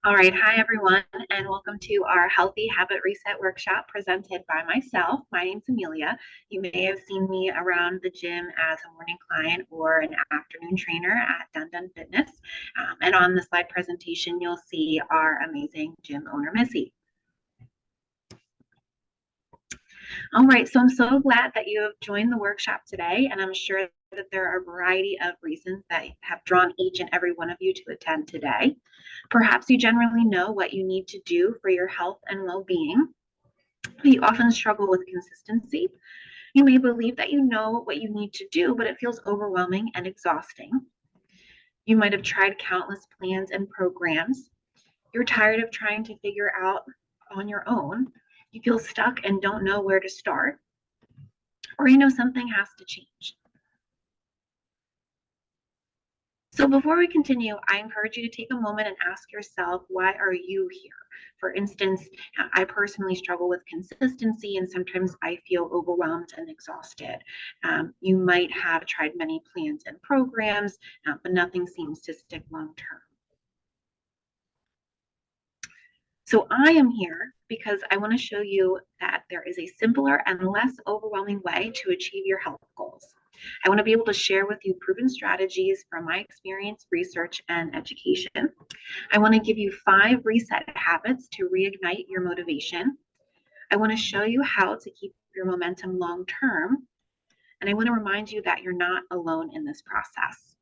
All right, hi everyone, and welcome to our Healthy Habit Reset workshop presented by myself. My name's Amelia. You may have seen me around the gym as a morning client or an afternoon trainer at Dun Dun Fitness. And on the slide presentation, you'll see our amazing gym owner, Missy. All right, so I'm so glad that you have joined the workshop today, and I'm sure that there are a variety of reasons that have drawn each and every one of you to attend today. Perhaps you generally know what you need to do for your health and well-being, but you often struggle with consistency. You may believe that you know what you need to do, but it feels overwhelming and exhausting. You might have tried countless plans and programs. You're tired of trying to figure out on your own. You feel stuck and don't know where to start, or you know something has to change. So before we continue, I encourage you to take a moment and ask yourself, why are you here? For instance, I personally struggle with consistency and sometimes I feel overwhelmed and exhausted. You might have tried many plans and programs, but nothing seems to stick long term. So I am here because I want to show you that there is a simpler and less overwhelming way to achieve your health goals. I want to be able to share with you proven strategies from my experience, research, and education. I want to give you 5 reset habits to reignite your motivation. I want to show you how to keep your momentum long term. And I want to remind you that you're not alone in this process.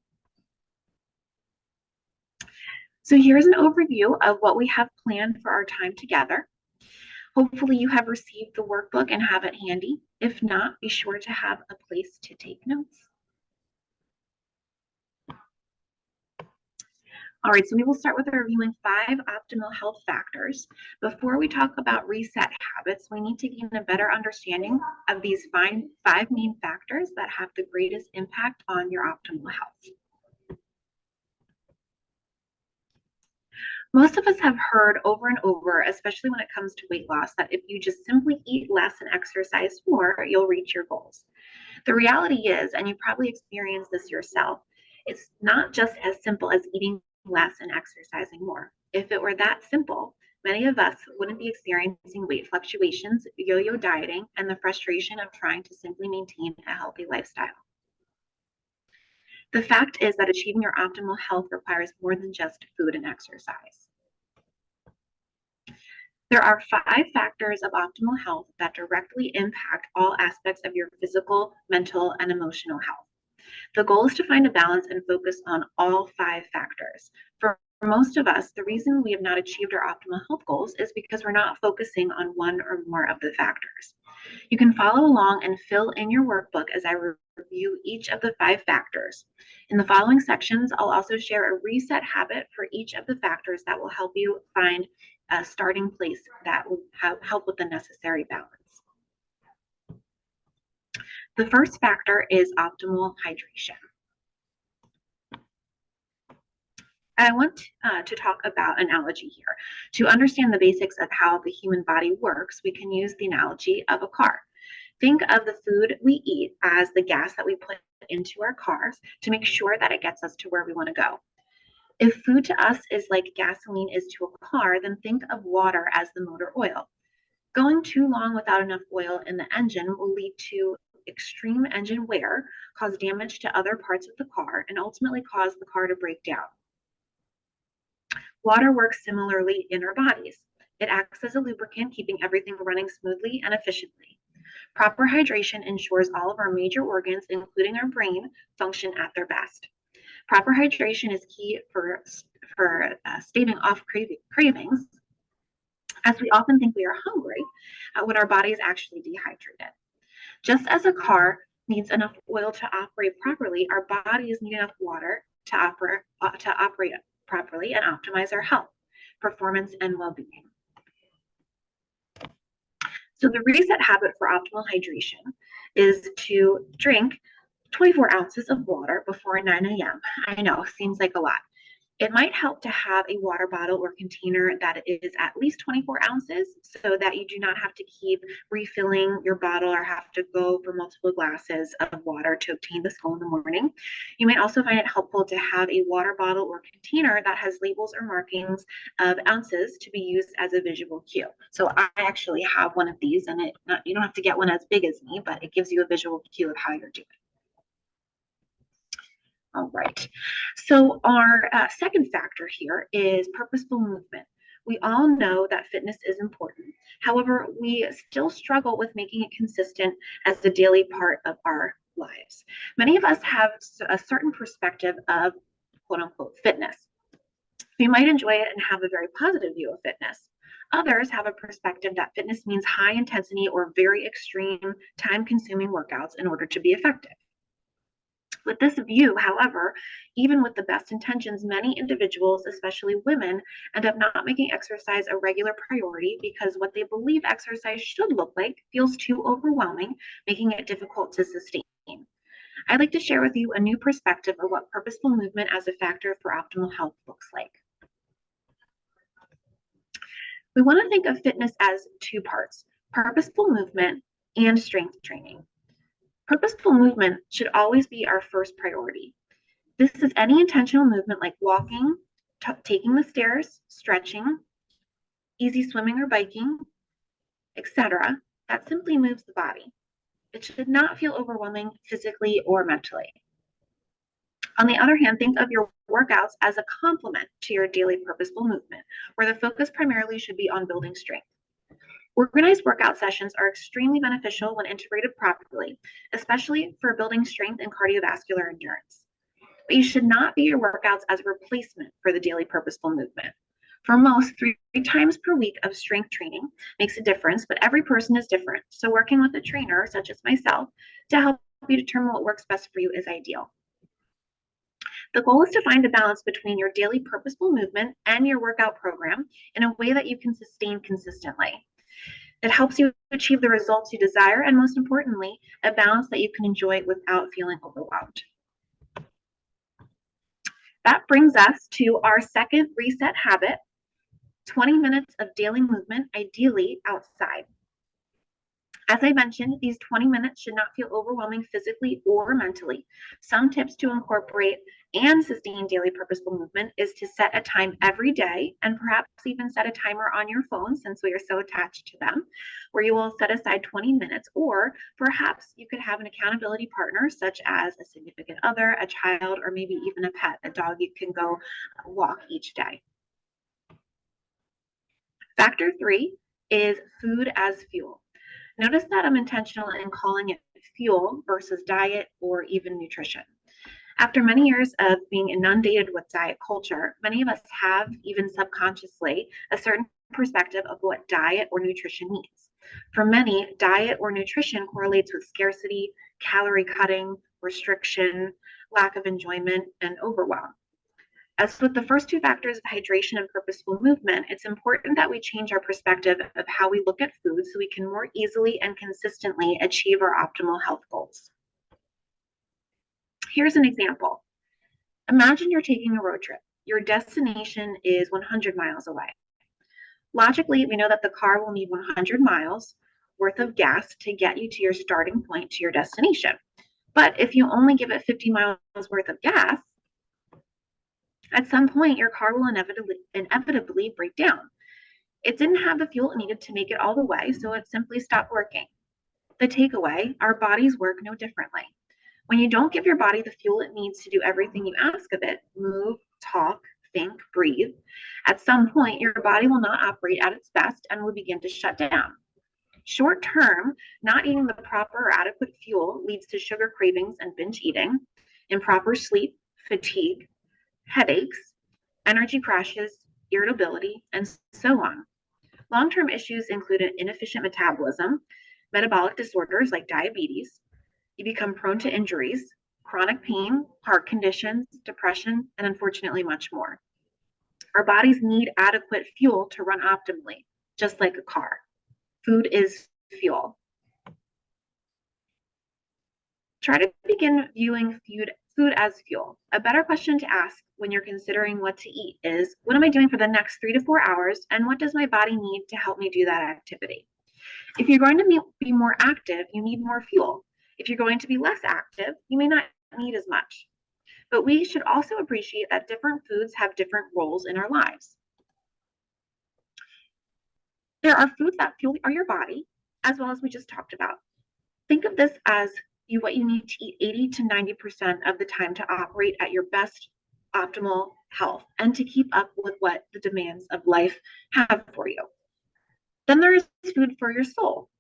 So here's an overview of what we have planned for our time together. Hopefully you have received the workbook and have it handy. If not, be sure to have a place to take notes. All right, so we will start with reviewing 5 optimal health factors. Before we talk about reset habits, we need to gain a better understanding of these 5 main factors that have the greatest impact on your optimal health. Most of us have heard over and over, especially when it comes to weight loss, that if you just simply eat less and exercise more, you'll reach your goals. The reality is, and you probably experienced this yourself, it's not just as simple as eating less and exercising more. If it were that simple, many of us wouldn't be experiencing weight fluctuations, yo-yo dieting, and the frustration of trying to simply maintain a healthy lifestyle. The fact is that achieving your optimal health requires more than just food and exercise. There are 5 factors of optimal health that directly impact all aspects of your physical, mental, and emotional health. The goal is to find a balance and focus on all 5 factors. For most of us, the reason we have not achieved our optimal health goals is because we're not focusing on one or more of the factors. You can follow along and fill in your workbook as I review each of the 5 factors. In the following sections, I'll also share a reset habit for each of the factors that will help you find a starting place that will help with the necessary balance. The first factor is optimal hydration. I want to talk about analogy here. To understand the basics of how the human body works, we can use the analogy of a car. Think of the food we eat as the gas that we put into our cars to make sure that it gets us to where we want to go. If food to us is like gasoline is to a car, then think of water as the motor oil. Going too long without enough oil in the engine will lead to extreme engine wear, cause damage to other parts of the car, and ultimately cause the car to break down. Water works similarly in our bodies. It acts as a lubricant, keeping everything running smoothly and efficiently. Proper hydration ensures all of our major organs, including our brain, function at their best. Proper hydration is key for staving off cravings, as we often think we are hungry when our body is actually dehydrated. Just as a car needs enough oil to operate properly, our bodies need enough water to operate properly and optimize our health, performance, and well-being. So the reset habit for optimal hydration is to drink 24 ounces of water before 9 a.m. I know, seems like a lot. It might help to have a water bottle or container that is at least 24 ounces so that you do not have to keep refilling your bottle or have to go for multiple glasses of water to obtain this goal in the morning. You might also find it helpful to have a water bottle or container that has labels or markings of ounces to be used as a visual cue. So I actually have one of these, and you don't have to get one as big as me, but it gives you a visual cue of how you're doing. All right. So our second factor here is purposeful movement. We all know that fitness is important. However, we still struggle with making it consistent as the daily part of our lives. Many of us have a certain perspective of quote unquote fitness. We might enjoy it and have a very positive view of fitness. Others have a perspective that fitness means high intensity or very extreme, time consuming workouts in order to be effective. With this view, however, even with the best intentions, many individuals, especially women, end up not making exercise a regular priority because what they believe exercise should look like feels too overwhelming, making it difficult to sustain. I'd like to share with you a new perspective of what purposeful movement as a factor for optimal health looks like. We want to think of fitness as two parts: purposeful movement and strength training. Purposeful movement should always be our first priority. This is any intentional movement like walking, taking the stairs, stretching, easy swimming or biking, etc., that simply moves the body. It should not feel overwhelming physically or mentally. On the other hand, think of your workouts as a complement to your daily purposeful movement, where the focus primarily should be on building strength. Organized workout sessions are extremely beneficial when integrated properly, especially for building strength and cardiovascular endurance. But you should not be your workouts as a replacement for the daily purposeful movement. For most, 3 times per week of strength training makes a difference, but every person is different. So working with a trainer, such as myself, to help you determine what works best for you is ideal. The goal is to find a balance between your daily purposeful movement and your workout program in a way that you can sustain consistently. It helps you achieve the results you desire, and most importantly, a balance that you can enjoy without feeling overwhelmed. That brings us to our second reset habit: 20 minutes of daily movement, ideally outside. As I mentioned, these 20 minutes should not feel overwhelming physically or mentally. Some tips to incorporate and sustain daily purposeful movement is to set a time every day, and perhaps even set a timer on your phone, since we are so attached to them, where you will set aside 20 minutes, or perhaps you could have an accountability partner such as a significant other, a child, or maybe even a pet, a dog you can go walk each day. Factor 3 is food as fuel. Notice that I'm intentional in calling it fuel versus diet or even nutrition. After many years of being inundated with diet culture, many of us have, even subconsciously, a certain perspective of what diet or nutrition means. For many, diet or nutrition correlates with scarcity, calorie cutting, restriction, lack of enjoyment, and overwhelm. As with the first two factors of hydration and purposeful movement, it's important that we change our perspective of how we look at food so we can more easily and consistently achieve our optimal health goals. Here's an example. Imagine you're taking a road trip. Your destination is 100 miles away. Logically, we know that the car will need 100 miles worth of gas to get you to your starting point to your destination. But if you only give it 50 miles worth of gas, at some point, your car will inevitably break down. It didn't have the fuel it needed to make it all the way, so it simply stopped working. The takeaway: our bodies work no differently. When you don't give your body the fuel it needs to do everything you ask of it, move, talk, think, breathe, at some point, your body will not operate at its best and will begin to shut down. Short term, not eating the proper or adequate fuel leads to sugar cravings and binge eating, improper sleep, fatigue, headaches, energy crashes, irritability, and so on. Long-term issues include an inefficient metabolism, metabolic disorders like diabetes. You become prone to injuries, chronic pain, heart conditions, depression, and unfortunately much more. Our bodies need adequate fuel to run optimally, just like a car. Food is fuel. Try to begin viewing food as fuel. A better question to ask when you're considering what to eat is, what am I doing for the next 3 to 4 hours, and what does my body need to help me do that activity? If you're going to be more active, you need more fuel. If you're going to be less active, you may not need as much. But we should also appreciate that different foods have different roles in our lives. There are foods that fuel your body, as well as we just talked about. Think of this as what you need to eat 80 to 90% of the time to operate at your best optimal health and to keep up with what the demands of life have for you. Then there is food for your soul.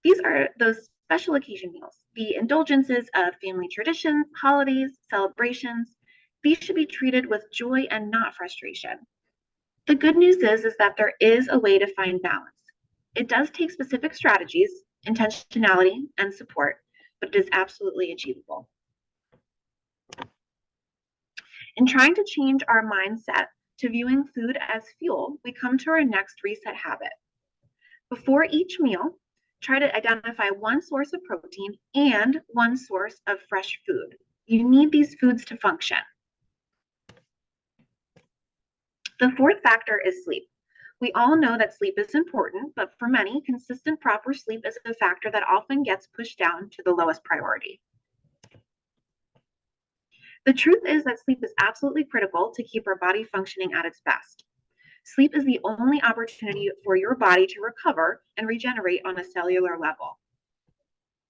These are those special occasion meals, the indulgences of family traditions, holidays, celebrations. These should be treated with joy and not frustration. The good news is that there is a way to find balance. It does take specific strategies, intentionality, and support, but it is absolutely achievable. In trying to change our mindset to viewing food as fuel, we come to our next reset habit. Before each meal, try to identify one source of protein and one source of fresh food. You need these foods to function. The fourth factor is sleep. We all know that sleep is important, but for many, consistent proper sleep is a factor that often gets pushed down to the lowest priority. The truth is that sleep is absolutely critical to keep our body functioning at its best. Sleep is the only opportunity for your body to recover and regenerate on a cellular level.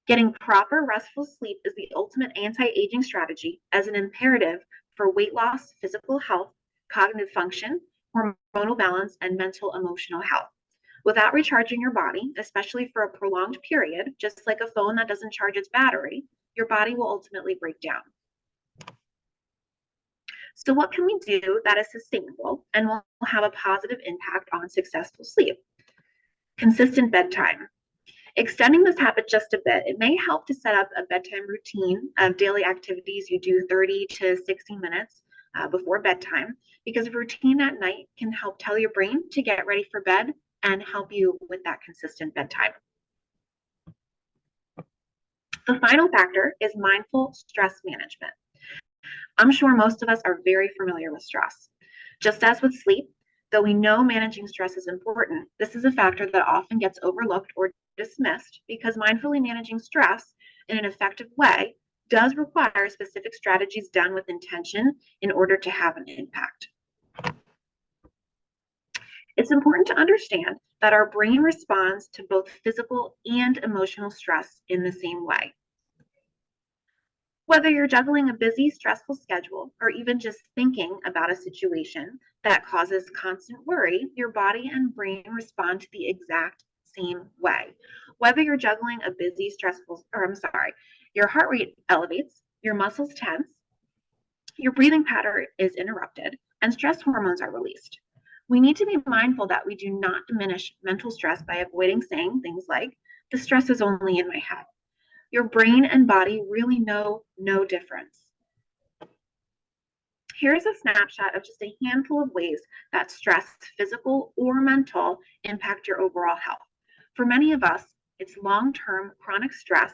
Getting proper restful sleep is the ultimate anti-aging strategy as an imperative for weight loss, physical health, cognitive function, hormonal balance, and mental emotional health. Without recharging your body, especially for a prolonged period, just like a phone that doesn't charge its battery, your body will ultimately break down. So what can we do that is sustainable and will have a positive impact on successful sleep? Consistent bedtime. Extending this habit just a bit, it may help to set up a bedtime routine of daily activities you do 30 to 60 minutes before bedtime, because a routine at night can help tell your brain to get ready for bed and help you with that consistent bedtime. The final factor is mindful stress management. I'm sure most of us are very familiar with stress. Just as with sleep, though we know managing stress is important, this is a factor that often gets overlooked or dismissed because mindfully managing stress in an effective way does require specific strategies done with intention in order to have an impact. It's important to understand that our brain responds to both physical and emotional stress in the same way. Whether you're juggling a busy, stressful schedule or even just thinking about a situation that causes constant worry, your body and brain respond to the exact same way. Whether you're juggling a busy, your heart rate elevates, your muscles tense, your breathing pattern is interrupted, and stress hormones are released. We need to be mindful that we do not diminish mental stress by avoiding saying things like, the stress is only in my head. Your brain and body really know no difference. Here's a snapshot of just a handful of ways that stress, physical or mental, impact your overall health. For many of us, it's long-term chronic stress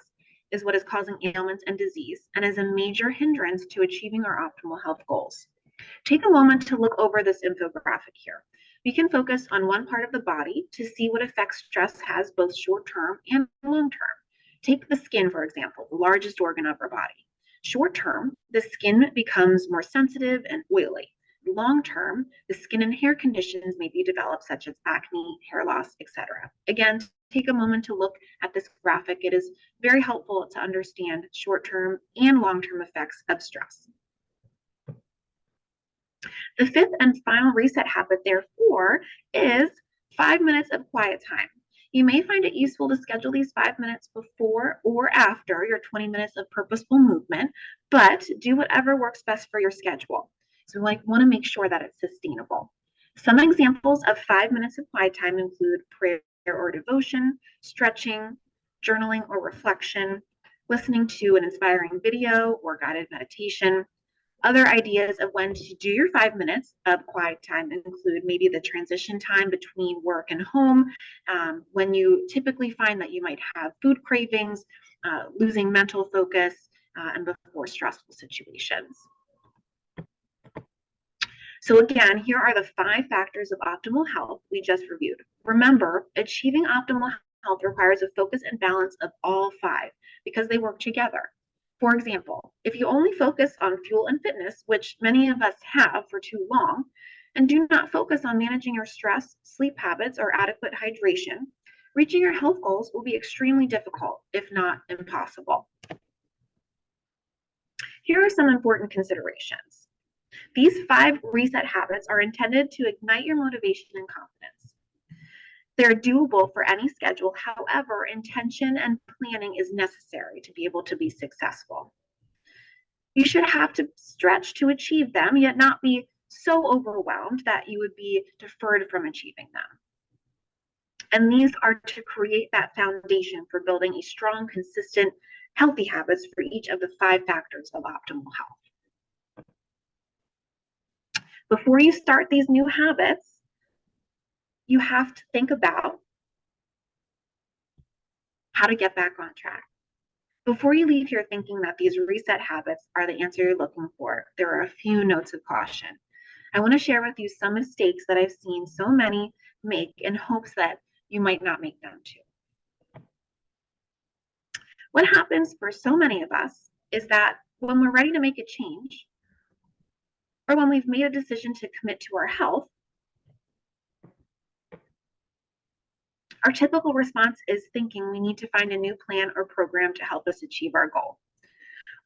is what is causing ailments and disease and is a major hindrance to achieving our optimal health goals. Take a moment to look over this infographic here. We can focus on one part of the body to see what effects stress has both short-term and long-term. Take the skin, for example, the largest organ of our body. Short term, the skin becomes more sensitive and oily. Long term, the skin and hair conditions may be developed, such as acne, hair loss, etc. Again, take a moment to look at this graphic. It is very helpful to understand short term and long term effects of stress. The fifth and final reset habit, therefore, is 5 minutes of quiet time. You may find it useful to schedule these 5 minutes before or after your 20 minutes of purposeful movement, but do whatever works best for your schedule. So we want to make sure that it's sustainable. Some examples of 5 minutes of quiet time include prayer or devotion, stretching, journaling or reflection, listening to an inspiring video or guided meditation, Other ideas of when to do your 5 minutes of quiet time include maybe the transition time between work and home, when you typically find that you might have food cravings, losing mental focus, and before stressful situations. So again, here are the 5 factors of optimal health we just reviewed. Remember, achieving optimal health requires a focus and balance of all 5 because they work together. For example, if you only focus on fuel and fitness, which many of us have for too long, and do not focus on managing your stress, sleep habits, or adequate hydration, reaching your health goals will be extremely difficult, if not impossible. Here are some important considerations. These 5 reset habits are intended to ignite your motivation and confidence. They're doable for any schedule. However, intention and planning is necessary to be able to be successful. You should have to stretch to achieve them, yet not be so overwhelmed that you would be deferred from achieving them. And these are to create that foundation for building a strong, consistent, healthy habits for each of the 5 factors of optimal health. Before you start these new habits, you have to think about how to get back on track. Before you leave here thinking that these reset habits are the answer you're looking for, there are a few notes of caution. I want to share with you some mistakes that I've seen so many make in hopes that you might not make them too. What happens for so many of us is that when we're ready to make a change, or when we've made a decision to commit to our health, our typical response is thinking we need to find a new plan or program to help us achieve our goal.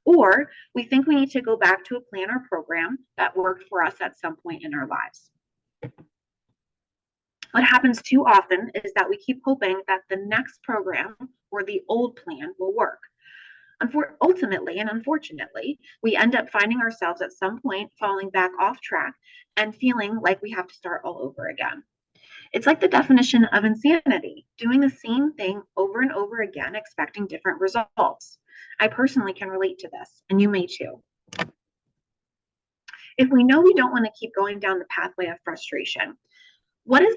Or we think we need to go back to a plan or program that worked for us at some point in our lives. What happens too often is that we keep hoping that the next program or the old plan will work. Ultimately and unfortunately, we end up finding ourselves at some point falling back off track and feeling like we have to start all over again. It's like the definition of insanity, doing the same thing over and over again, expecting different results. I personally can relate to this, and you may too. If we know we don't want to keep going down the pathway of frustration, what is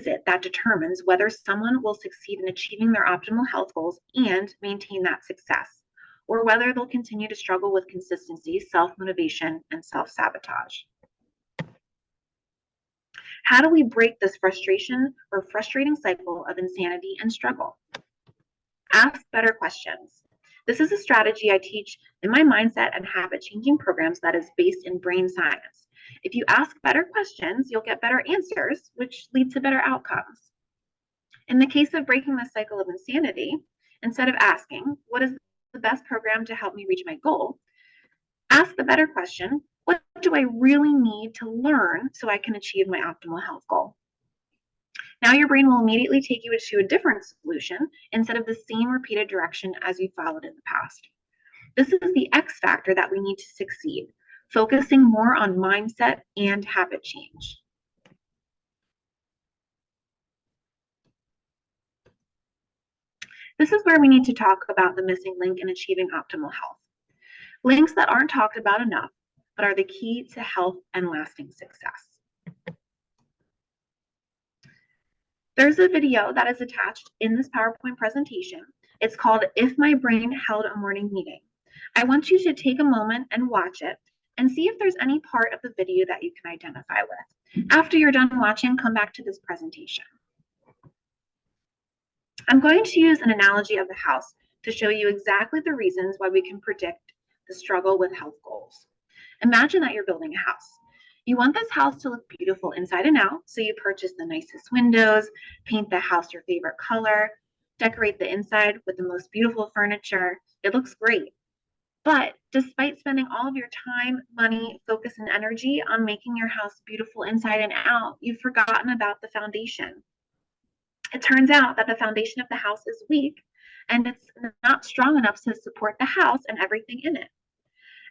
it that determines whether someone will succeed in achieving their optimal health goals and maintain that success, or whether they'll continue to struggle with consistency, self-motivation, and self-sabotage? How do we break this frustration or frustrating cycle of insanity and struggle? Ask better questions. This is a strategy I teach in my mindset and habit changing programs that is based in brain science. If you ask better questions, you'll get better answers, which leads to better outcomes. In the case of breaking the cycle of insanity, instead of asking, what is the best program to help me reach my goal? Ask the better question, what do I really need to learn so I can achieve my optimal health goal? Now your brain will immediately take you to a different solution instead of the same repeated direction as you followed in the past. This is the X factor that we need to succeed, focusing more on mindset and habit change. This is where we need to talk about the missing link in achieving optimal health. Links that aren't talked about enough, but are the key to health and lasting success. There's a video that is attached in this PowerPoint presentation. It's called If My Brain Held a Morning Meeting. I want you to take a moment and watch it and see if there's any part of the video that you can identify with. After you're done watching, come back to this presentation. I'm going to use an analogy of the house to show you exactly the reasons why we can predict the struggle with health goals. Imagine that you're building a house. You want this house to look beautiful inside and out, so you purchase the nicest windows, paint the house your favorite color, decorate the inside with the most beautiful furniture. It looks great. But despite spending all of your time, money, focus, and energy on making your house beautiful inside and out, you've forgotten about the foundation. It turns out that the foundation of the house is weak and it's not strong enough to support the house and everything in it.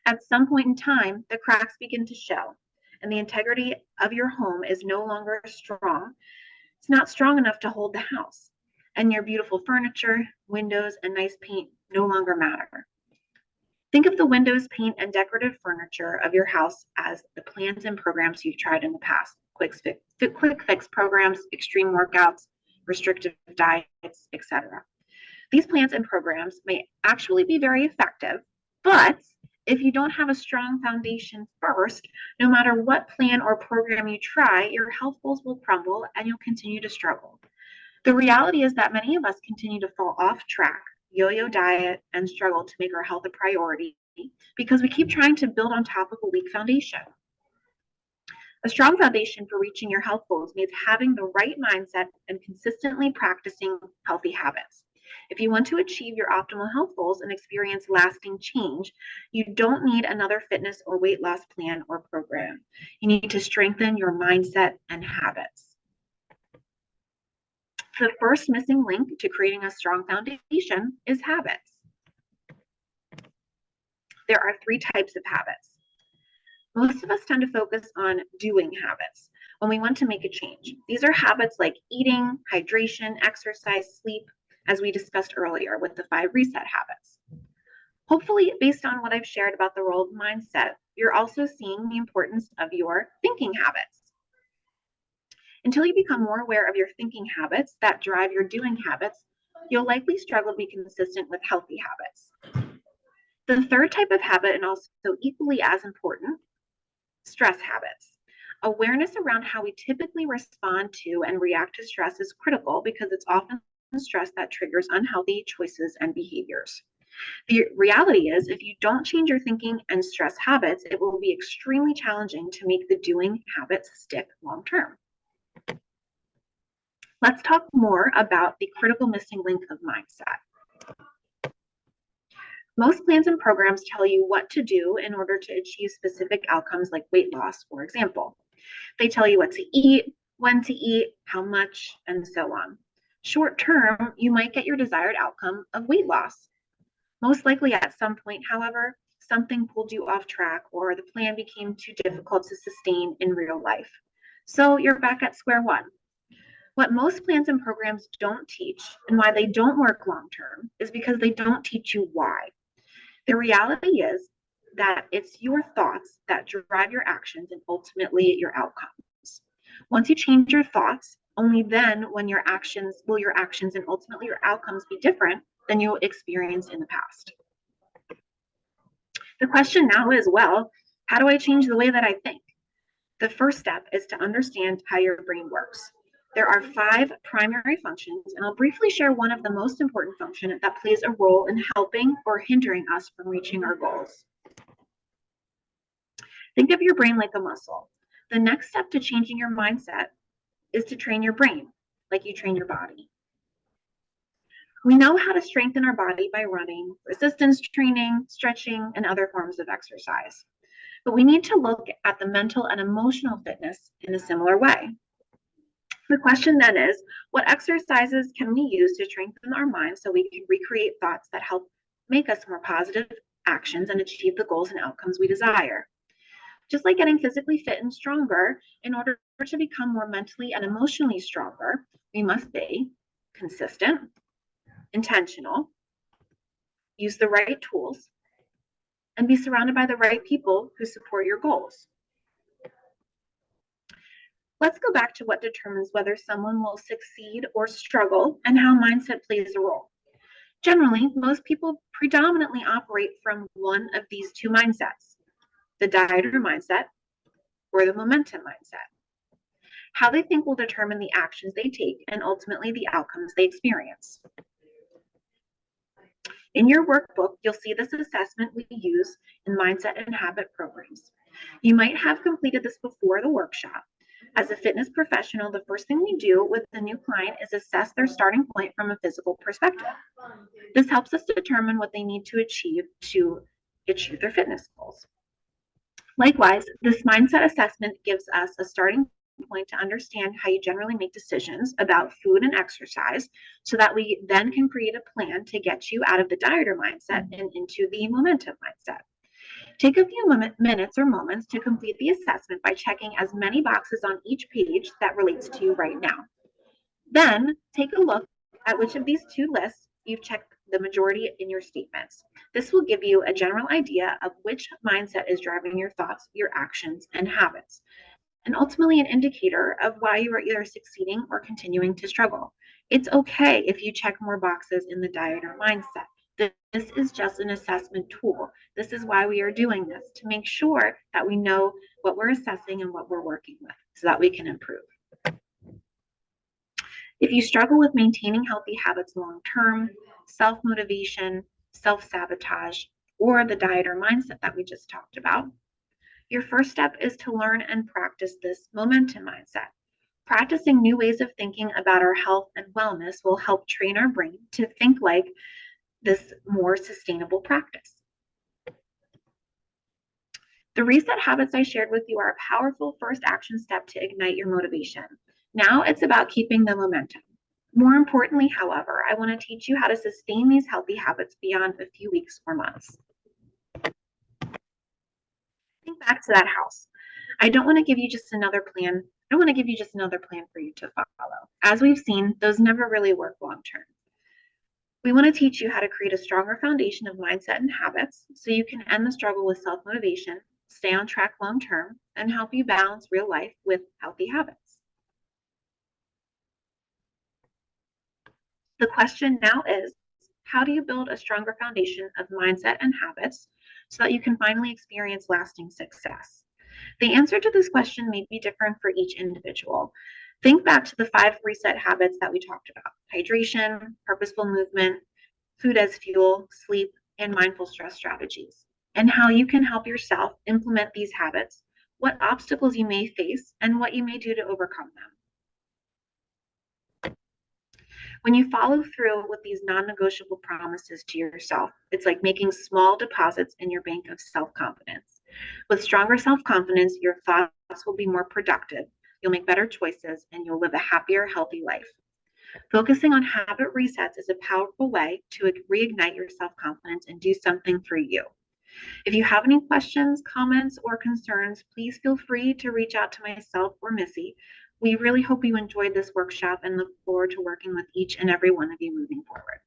At some point in time, the cracks begin to show, and the integrity of your home is no longer strong. It's not strong enough to hold the house, and your beautiful furniture, windows, and nice paint no longer matter. Think of the windows, paint, and decorative furniture of your house as the plans and programs you've tried in the past. Quick fix programs, extreme workouts, restrictive diets, etc. These plans and programs may actually be very effective, but if you don't have a strong foundation first, no matter what plan or program you try, your health goals will crumble and you'll continue to struggle. The reality is that many of us continue to fall off track, yo-yo diet, and struggle to make our health a priority because we keep trying to build on top of a weak foundation. A strong foundation for reaching your health goals means having the right mindset and consistently practicing healthy habits. If you want to achieve your optimal health goals and experience lasting change, you don't need another fitness or weight loss plan or program. You need to strengthen your mindset and habits. The first missing link to creating a strong foundation is habits. There are 3 types of habits. Most of us tend to focus on doing habits when we want to make a change. These are habits like eating, hydration, exercise, sleep, as we discussed earlier with the 5 reset habits. Hopefully, based on what I've shared about the role of mindset, you're also seeing the importance of your thinking habits. Until you become more aware of your thinking habits that drive your doing habits, you'll likely struggle to be consistent with healthy habits. The third type of habit, and also equally as important, stress habits. Awareness around how we typically respond to and react to stress is critical because it's often stress that triggers unhealthy choices and behaviors. The reality is, if you don't change your thinking and stress habits, it will be extremely challenging to make the doing habits stick long term. Let's talk more about the critical missing link of mindset. Most plans and programs tell you what to do in order to achieve specific outcomes like weight loss, for example. They tell you what to eat, when to eat, how much, and so on. Short term, you might get your desired outcome of weight loss. Most likely at some point, however, something pulled you off track or the plan became too difficult to sustain in real life. So you're back at square one. What most plans and programs don't teach and why they don't work long term is because they don't teach you why. The reality is that it's your thoughts that drive your actions and ultimately your outcomes. Once you change your thoughts, only then will your actions and ultimately your outcomes be different than you experienced in the past. The question now is, well, how do I change the way that I think? The first step is to understand how your brain works. There are 5 primary functions, and I'll briefly share one of the most important functions that plays a role in helping or hindering us from reaching our goals. Think of your brain like a muscle. The next step to changing your mindset is to train your brain like you train your body. We know how to strengthen our body by running, resistance training, stretching, and other forms of exercise. But we need to look at the mental and emotional fitness in a similar way. The question then is, what exercises can we use to strengthen our mind so we can recreate thoughts that help make us more positive actions and achieve the goals and outcomes we desire? Just like getting physically fit and stronger, in order to become more mentally and emotionally stronger, we must be consistent, intentional, use the right tools, and be surrounded by the right people who support your goals. Let's go back to what determines whether someone will succeed or struggle and how mindset plays a role. Generally, most people predominantly operate from one of these 2 mindsets, the dieter mindset or the momentum mindset. How they think will determine the actions they take and ultimately the outcomes they experience. In your workbook, you'll see this assessment we use in mindset and habit programs. You might have completed this before the workshop. As a fitness professional, the first thing we do with a new client is assess their starting point from a physical perspective. This helps us determine what they need to achieve their fitness goals. Likewise, this mindset assessment gives us a starting point to understand how you generally make decisions about food and exercise so that we then can create a plan to get you out of the dieter mindset and into the momentum mindset. Take a few minutes or moments to complete the assessment by checking as many boxes on each page that relates to you right now. Then take a look at which of these 2 lists you've checked the majority in your statements. This will give you a general idea of which mindset is driving your thoughts, your actions, and habits, and ultimately an indicator of why you are either succeeding or continuing to struggle. It's okay if you check more boxes in the diet or mindset. This is just an assessment tool. This is why we are doing this, to make sure that we know what we're assessing and what we're working with so that we can improve. If you struggle with maintaining healthy habits long term, self-motivation, self-sabotage, or the diet or mindset that we just talked about, your first step is to learn and practice this momentum mindset. Practicing new ways of thinking about our health and wellness will help train our brain to think like this more sustainable practice. The reset habits I shared with you are a powerful first action step to ignite your motivation. Now it's about keeping the momentum. More importantly, however, I want to teach you how to sustain these healthy habits beyond a few weeks or months. Think back to that house. I don't want to give you just another plan. I don't want to give you just another plan for you to follow. As we've seen, those never really work long term. We want to teach you how to create a stronger foundation of mindset and habits so you can end the struggle with self-motivation, stay on track long term, and help you balance real life with healthy habits. The question now is, how do you build a stronger foundation of mindset and habits so that you can finally experience lasting success? The answer to this question may be different for each individual. Think back to the 5 reset habits that we talked about: hydration, purposeful movement, food as fuel, sleep, and mindful stress strategies, and how you can help yourself implement these habits, what obstacles you may face, and what you may do to overcome them. When you follow through with these non-negotiable promises to yourself, it's like making small deposits in your bank of self-confidence. With stronger self-confidence, your thoughts will be more productive, you'll make better choices, and you'll live a happier, healthy life. Focusing on habit resets is a powerful way to reignite your self-confidence and do something for you. If you have any questions, comments, or concerns, please feel free to reach out to myself or Missy. We really hope you enjoyed this workshop and look forward to working with each and every one of you moving forward.